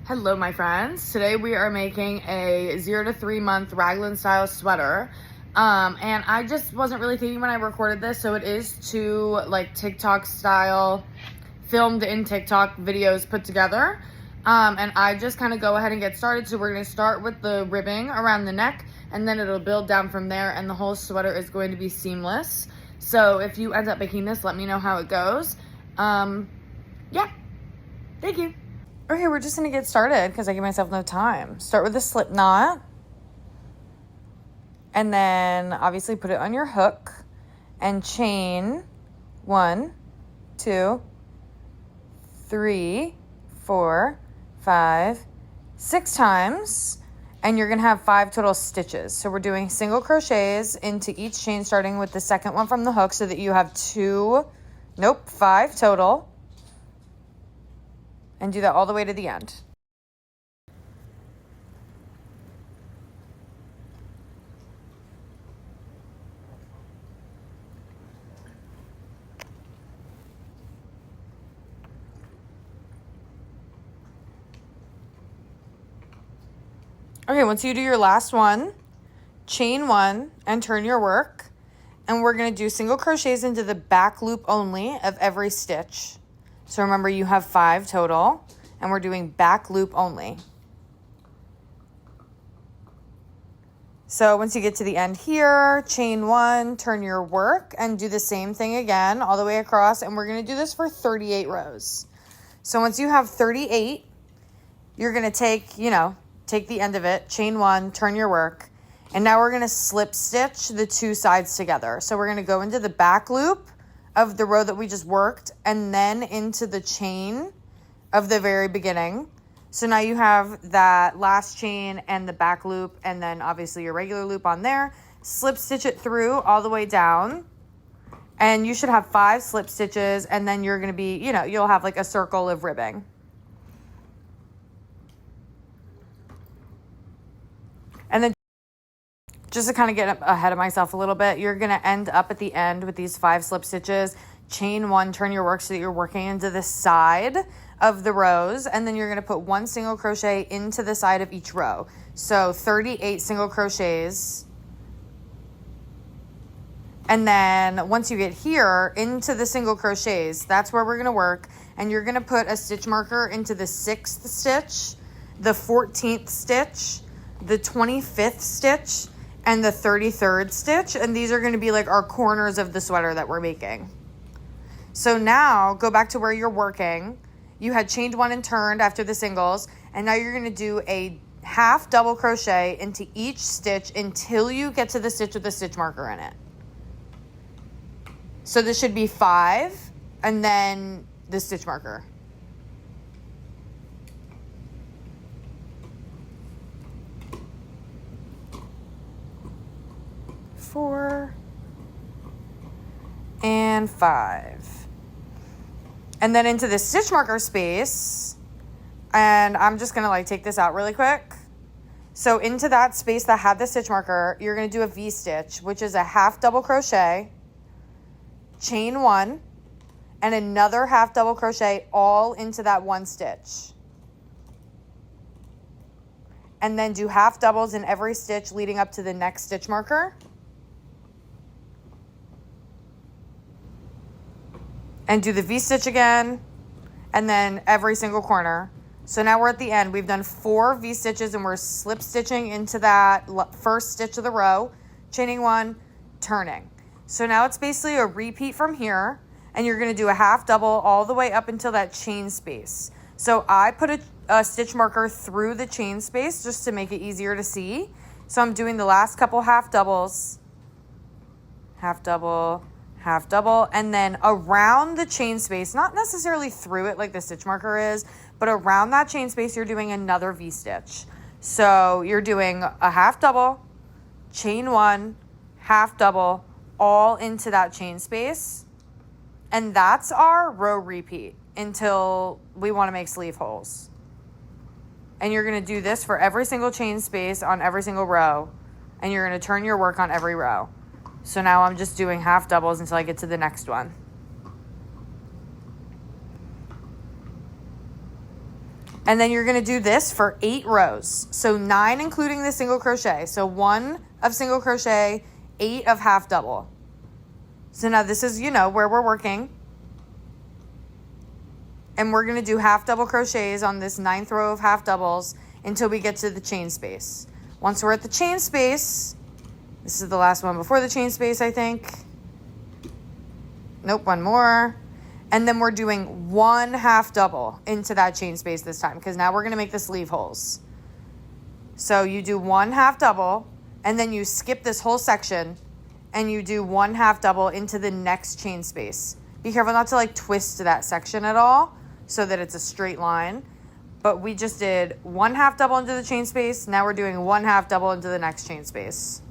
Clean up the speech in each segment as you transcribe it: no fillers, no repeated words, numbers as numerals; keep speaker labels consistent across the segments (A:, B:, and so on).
A: Hello my friends. Today we are making a 0 to 3 month Raglan style sweater. And I just wasn't really thinking when I recorded this, so it is two like TikTok style, filmed in TikTok videos put together. And I just kind of go ahead and get started. So we're going to start with the ribbing around the neck, and then it'll build down from there, and the whole sweater is going to be seamless. So if you end up making this, let me know how it goes. Yeah, thank you. Okay, we're just gonna get started because I give myself no time. Start with a slip knot. And then obviously put it on your hook and chain 1, 2, 3, 4, 5, 6 times. And you're gonna have 5 total stitches. So we're doing single crochets into each chain, starting with the second one from the hook so that you have 5 total. And do that all the way to the end. Okay, once you do your last one, chain 1 and turn your work. And we're going to do single crochets into the back loop only of every stitch. So remember, you have 5 total, and we're doing back loop only. So once you get to the end here, chain 1, turn your work, and do the same thing again all the way across, and we're going to do this for 38 rows. So once you have 38, you're going to take the end of it, chain 1, turn your work, and now we're going to slip stitch the 2 sides together. So we're going to go into the back loop of the row that we just worked, and then into the chain of the very beginning. So now you have that last chain and the back loop, and then obviously your regular loop on there. Slip stitch it through all the way down, and you should have 5 slip stitches, and then you're going to be, you'll have like a circle of ribbing. And then just to kind of get ahead of myself a little bit, you're going to end up at the end with these 5 slip stitches, chain 1, turn your work so that you're working into the side of the rows, and then you're going to put 1 single crochet into the side of each row. So 38 single crochets. And then once you get here into the single crochets, that's where we're going to work, and you're going to put a stitch marker into the 6th stitch, the 14th stitch, the 25th stitch, and the 33rd stitch, and these are going to be like our corners of the sweater that we're making. So now go back to where you're working. You had chained 1 and turned after the singles, and now you're going to do a half double crochet into each stitch until you get to the stitch with the stitch marker in it. So this should be 5 and then the stitch marker. Four and 5, and then into the stitch marker space, and I'm just gonna take this out really quick. So into that space that had the stitch marker, you're gonna do a V stitch, which is a half double crochet, chain 1, and another half double crochet all into that 1 stitch, and then do half doubles in every stitch leading up to the next stitch marker. And do the V-stitch again, and then every single corner. So now we're at the end. We've done 4 V-stitches, and we're slip stitching into that first stitch of the row, chaining 1, turning. So now it's basically a repeat from here, and you're going to do a half double all the way up until that chain space. So I put a stitch marker through the chain space just to make it easier to see. So I'm doing the last couple half doubles, half double, half double, and then around the chain space, not necessarily through it like the stitch marker is, but around that chain space, you're doing another V-stitch. So you're doing a half double, chain 1, half double, all into that chain space. And that's our row repeat until we want to make sleeve holes. And you're going to do this for every single chain space on every single row, and you're going to turn your work on every row. So now I'm just doing half doubles until I get to the next one. And then you're going to do this for 8 rows. So 9 including the single crochet. So 1 of single crochet, 8 of half double. So now this is, where we're working. And we're going to do half double crochets on this 9th row of half doubles until we get to the chain space. Once we're at the chain space, this is the last one before the chain space, I think. Nope, one more. And then we're doing 1 half double into that chain space this time, because now we're going to make the sleeve holes. So you do 1 half double, and then you skip this whole section, and you do 1 half double into the next chain space. Be careful not to like twist that section at all so that it's a straight line. But we just did 1 half double into the chain space. Now we're doing 1 half double into the next chain space.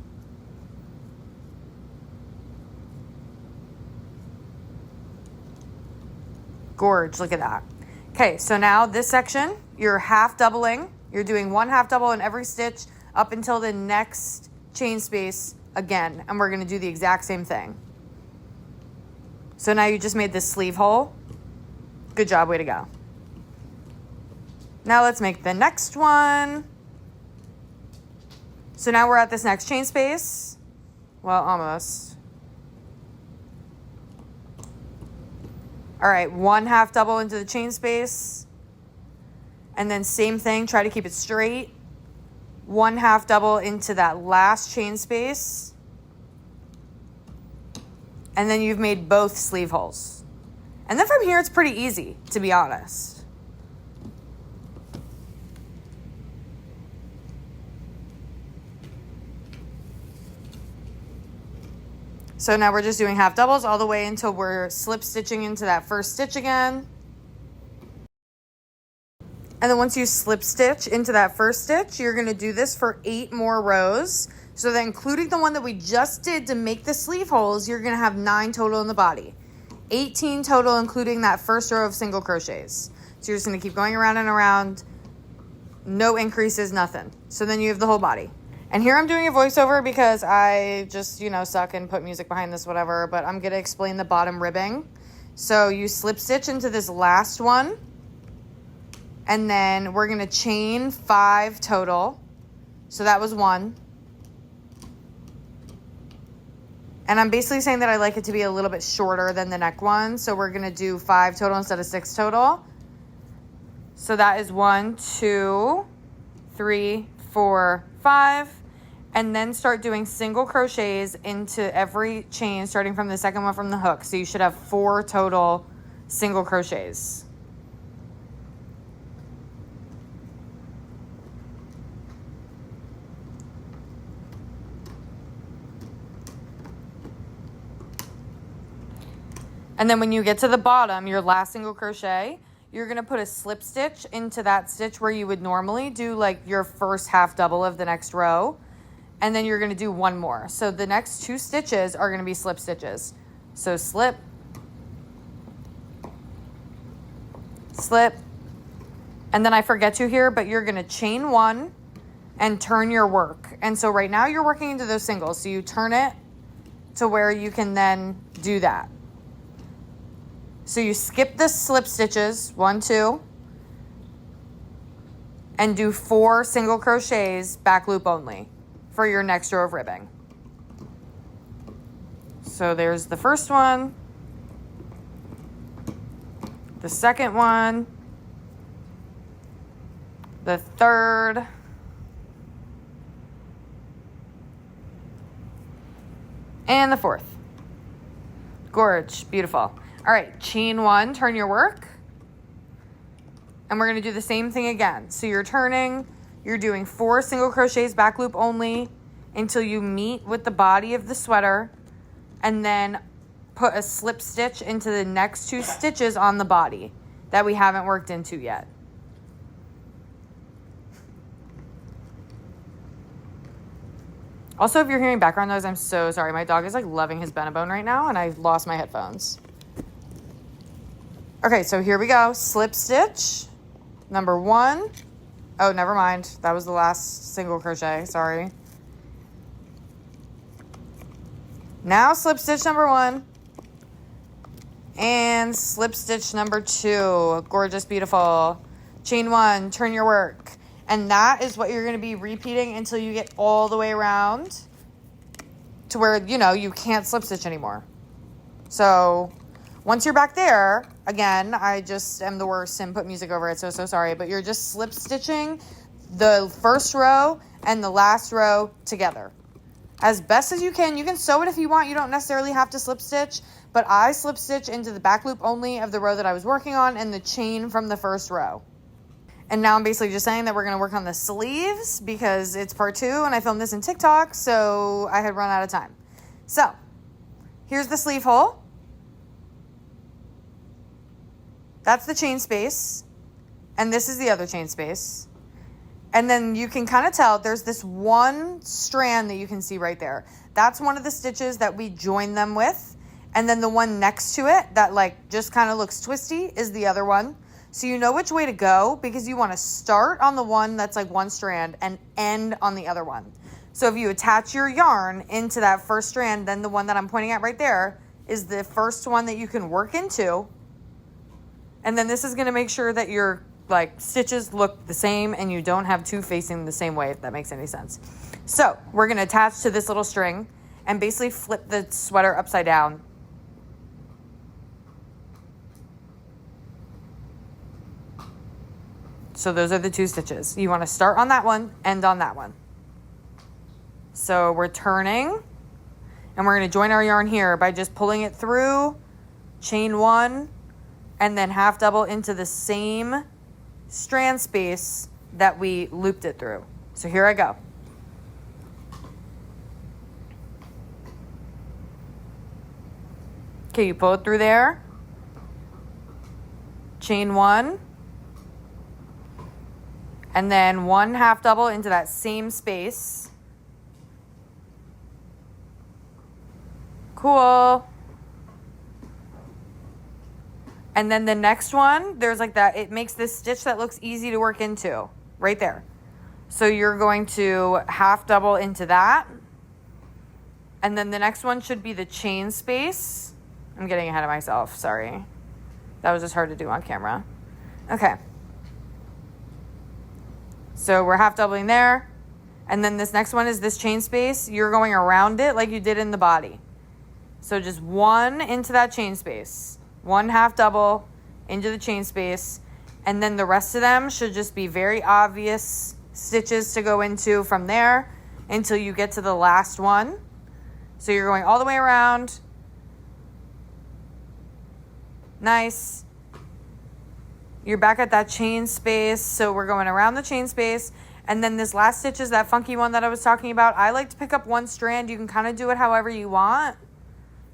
A: Gorge, look at that. Okay, so now this section, you're half doubling. You're doing 1 half double in every stitch up until the next chain space again. And we're going to do the exact same thing. So now you just made this sleeve hole. Good job, way to go. Now let's make the next one. So now we're at this next chain space. Well, almost. All right, 1 half double into the chain space. And then same thing, try to keep it straight. 1 half double into that last chain space. And then you've made both sleeve holes. And then from here, it's pretty easy, to be honest. So now we're just doing half doubles all the way until we're slip stitching into that first stitch again. And then once you slip stitch into that first stitch, you're going to do this for 8 more rows. So that including the one that we just did to make the sleeve holes, you're going to have 9 total in the body. 18 total, including that first row of single crochets. So you're just going to keep going around and around. No increases, nothing. So then you have the whole body. And here I'm doing a voiceover because I just, suck and put music behind this, whatever. But I'm going to explain the bottom ribbing. So you slip stitch into this last one. And then we're going to chain 5 total. So that was 1. And I'm basically saying that I like it to be a little bit shorter than the neck one. So we're going to do 5 total instead of 6 total. So that is 1, 2, 3, 4, 5. And then start doing single crochets into every chain, starting from the second one from the hook. So you should have 4 total single crochets. And then when you get to the bottom, your last single crochet, you're going to put a slip stitch into that stitch where you would normally do like your first half double of the next row. And then you're going to do 1 more. So the next 2 stitches are going to be slip stitches. So slip, slip, and then I forget to here, but you're going to chain 1 and turn your work. And so right now you're working into those singles. So you turn it to where you can then do that. So you skip the slip stitches, 1, 2, and do 4 single crochets back loop only for your next row of ribbing. So there's the first one, the second one, the third, and the fourth. Gorge, beautiful. All right, chain 1, turn your work. And we're going to do the same thing again. So you're turning, you're doing 4 single crochets back loop only until you meet with the body of the sweater, and then put a slip stitch into the next 2 stitches on the body that we haven't worked into yet. Also, if you're hearing background noise, I'm so sorry. My dog is like loving his Benebone right now, and I've lost my headphones. Okay, so here we go. Slip stitch, number 1. Oh, never mind. That was the last single crochet. Sorry. Now slip stitch number 1. And slip stitch number 2. Gorgeous, beautiful. chain 1, turn your work. And that is what you're going to be repeating until you get all the way around to where, you know, you can't slip stitch anymore. So once you're back there, again, I just am the worst and put music over it, so sorry, but you're just slip stitching the first row and the last row together as best as you can. You can sew it if you want. You don't necessarily have to slip stitch, but I slip stitch into the back loop only of the row that I was working on and the chain from the first row. And now I'm basically just saying that we're going to work on the sleeves because it's part 2 and I filmed this in TikTok, so I had run out of time. So here's the sleeve hole. That's the chain space. And this is the other chain space. And then you can kind of tell there's this one strand that you can see right there. That's one of the stitches that we join them with. And then the one next to it that like just kind of looks twisty is the other one. So you know which way to go because you want to start on the one that's like one strand and end on the other one. So if you attach your yarn into that first strand, then the one that I'm pointing at right there is the first one that you can work into. And then this is going to make sure that your like stitches look the same and you don't have two facing the same way, if that makes any sense. So we're going to attach to this little string and basically flip the sweater upside down. So those are the two stitches. You want to start on that one, end on that one. So we're turning and we're going to join our yarn here by just pulling it through, chain 1, and then half double into the same strand space that we looped it through. So here I go. Okay, you pull it through there, chain 1, and then 1 half double into that same space. Cool. And then the next one, there's like that, it makes this stitch that looks easy to work into right there. So you're going to half double into that. And then the next one should be the chain space. I'm getting ahead of myself, sorry. That was just hard to do on camera. Okay. So we're half doubling there. And then this next one is this chain space. You're going around it like you did in the body. So just 1 into that chain space. 1 half double into the chain space. And then the rest of them should just be very obvious stitches to go into from there until you get to the last one. So you're going all the way around. Nice. You're back at that chain space. So we're going around the chain space. And then this last stitch is that funky one that I was talking about. I like to pick up one strand. You can kind of do it however you want.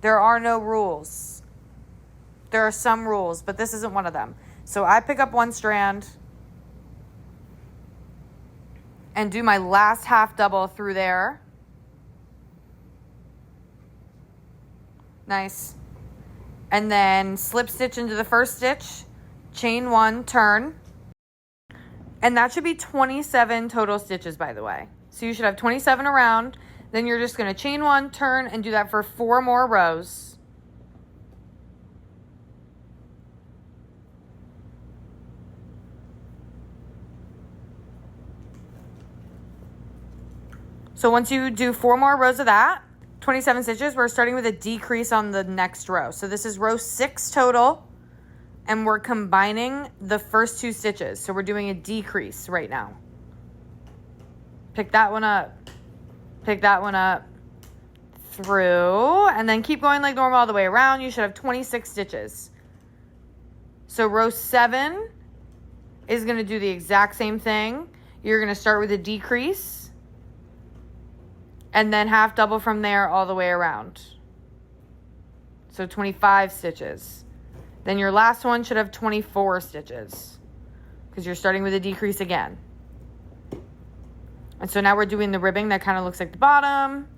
A: There are no rules. There are some rules, but this isn't one of them. So I pick up one strand and do my last half double through there. Nice. And then slip stitch into the first stitch, chain 1, turn. And that should be 27 total stitches, by the way. So you should have 27 around. Then you're just going to chain 1, turn, and do that for 4 more rows. So once you do 4 more rows of that, 27 stitches, we're starting with a decrease on the next row. So this is row 6 total, and we're combining the first 2 stitches. So we're doing a decrease right now. Pick that one up. Pick that one up through, and then keep going like normal all the way around. You should have 26 stitches. So row 7 is going to do the exact same thing. You're going to start with a decrease and then half double from there all the way around. So 25 stitches. Then your last one should have 24 stitches because you're starting with a decrease again. And so now we're doing the ribbing that kind of looks like the bottom.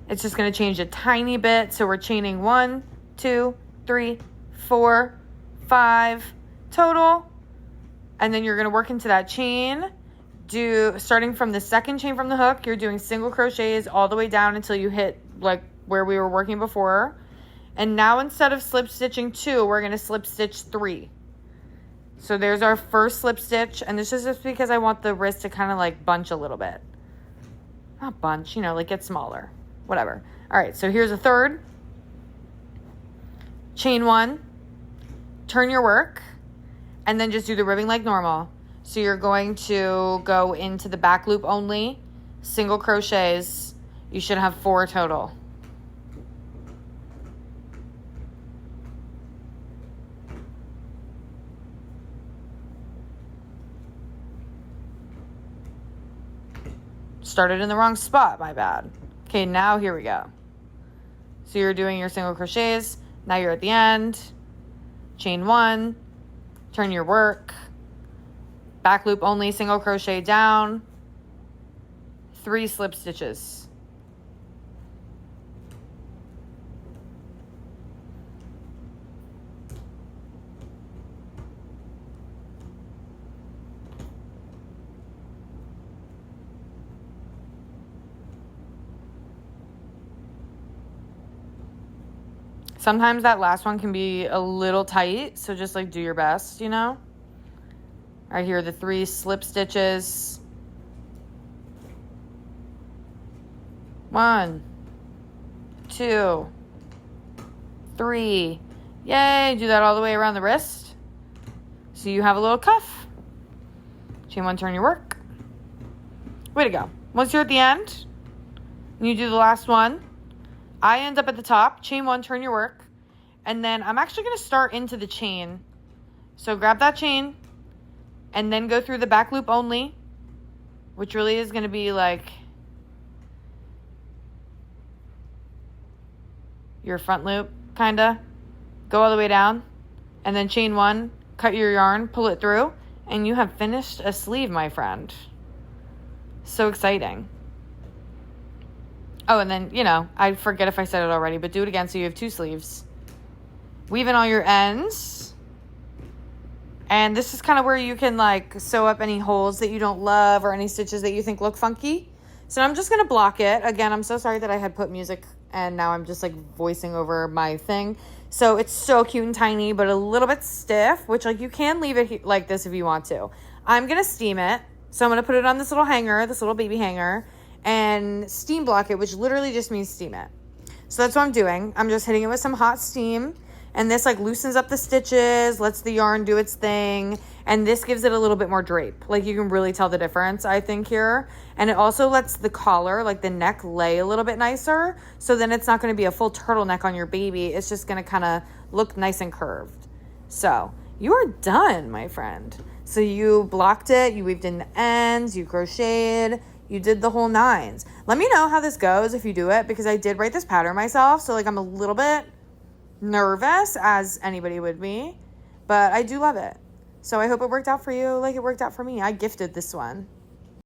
A: It's just going to change a tiny bit. So we're chaining 1, 2, 3, 4, 5 total. And then you're going to work into that chain. Starting from the second chain from the hook, you're doing single crochets all the way down until you hit like where we were working before. And now instead of slip stitching 2, we're going to slip stitch 3. So there's our first slip stitch, and this is just because I want the wrist to kind of like bunch a little bit. Not bunch, you know, like get smaller, whatever. All right, so here's a third. Chain 1, turn your work, and then just do the ribbing like normal. So you're going to go into the back loop only, single crochets. You should have 4 total. Started in the wrong spot, my bad. Okay, now here we go. So you're doing your single crochets. Now you're at the end. Chain 1, turn your work, back loop only, single crochet down, 3 slip stitches. Sometimes that last one can be a little tight, so just like do your best, you know? All right, here are the 3 slip stitches. 1, 2, 3. Yay, do that all the way around the wrist. So you have a little cuff. Chain 1, turn your work. Way to go. Once you're at the end, and you do the last one, I end up at the top, chain 1, turn your work, and then I'm actually going to start into the chain. So grab that chain, and then go through the back loop only, which really is going to be like your front loop, kind of. Go all the way down, and then chain 1, cut your yarn, pull it through, and you have finished a sleeve, my friend. So exciting. Oh, and then, you know, I forget if I said it already, but do it again so you have 2 sleeves. Weave in all your ends. And this is kind of where you can, like, sew up any holes that you don't love or any stitches that you think look funky. So I'm just going to block it. Again, I'm so sorry that I had put music and now I'm just, like, voicing over my thing. So it's so cute and tiny, but a little bit stiff, which, like, you can leave it like this if you want to. I'm going to steam it. So I'm going to put it on this little hanger, this little baby hanger, and steam block it, which literally just means steam it. So that's what I'm doing. I'm just hitting it with some hot steam, and this like loosens up the stitches, lets the yarn do its thing, and this gives it a little bit more drape. Like you can really tell the difference, I think, here. And it also lets the collar, like the neck, lay a little bit nicer, so then it's not going to be a full turtleneck on your baby. It's just going to kind of look nice and curved. So you are done, my friend. So you blocked it, you weaved in the ends, you crocheted, you did the whole 9s. Let me know how this goes if you do it, because I did write this pattern myself. So like I'm a little bit nervous, as anybody would be, but I do love it. So I hope it worked out for you like it worked out for me. I gifted this one.